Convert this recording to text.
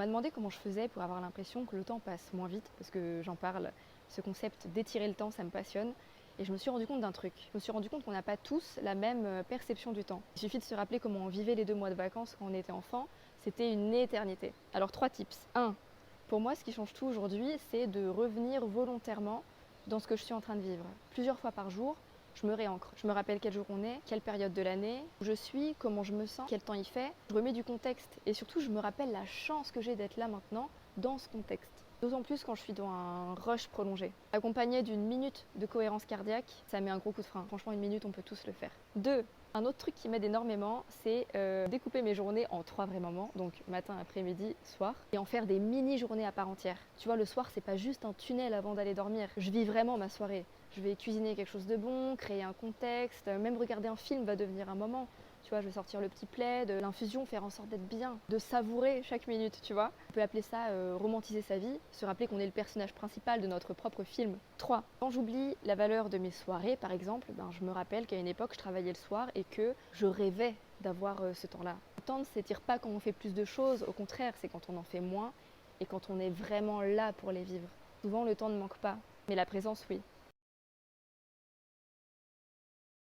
m'a demandé comment je faisais pour avoir l'impression que le temps passe moins vite, parce que j'en parle, ce concept d'étirer le temps, ça me passionne. Et je me suis rendu compte d'un truc. Je me suis rendu compte qu'on n'a pas tous la même perception du temps. Il suffit de se rappeler comment on vivait les 2 mois de vacances quand on était enfant. C'était une éternité. Alors 3 tips. 1. Pour moi, ce qui change tout aujourd'hui, c'est de revenir volontairement dans ce que je suis en train de vivre. Plusieurs fois par jour, je me réancre. Je me rappelle quel jour on est, quelle période de l'année, où je suis, comment je me sens, quel temps il fait. Je remets du contexte et surtout, je me rappelle la chance que j'ai d'être là maintenant dans ce contexte. D'autant plus quand je suis dans un rush prolongé. Accompagné d'une minute de cohérence cardiaque, ça met un gros coup de frein. Franchement, une minute, on peut tous le faire. 2. Un autre truc qui m'aide énormément, c'est découper mes journées en 3 vrais moments, donc matin, après-midi, soir, et en faire des mini-journées à part entière. Tu vois, le soir, c'est pas juste un tunnel avant d'aller dormir. Je vis vraiment ma soirée. Je vais cuisiner quelque chose de bon, créer un contexte, même regarder un film va devenir un moment. Tu vois, je vais sortir le petit plaid, l'infusion, faire en sorte d'être bien, de savourer chaque minute, tu vois. On peut appeler ça romantiser sa vie, se rappeler qu'on est le personnage principal de notre propre film. 3. Quand j'oublie la valeur de mes soirées, par exemple, je me rappelle qu'à une époque, je travaillais le soir et que je rêvais d'avoir ce temps-là. Le temps ne s'étire pas quand on fait plus de choses, au contraire, c'est quand on en fait moins et quand on est vraiment là pour les vivre. Souvent, le temps ne manque pas, mais la présence, oui.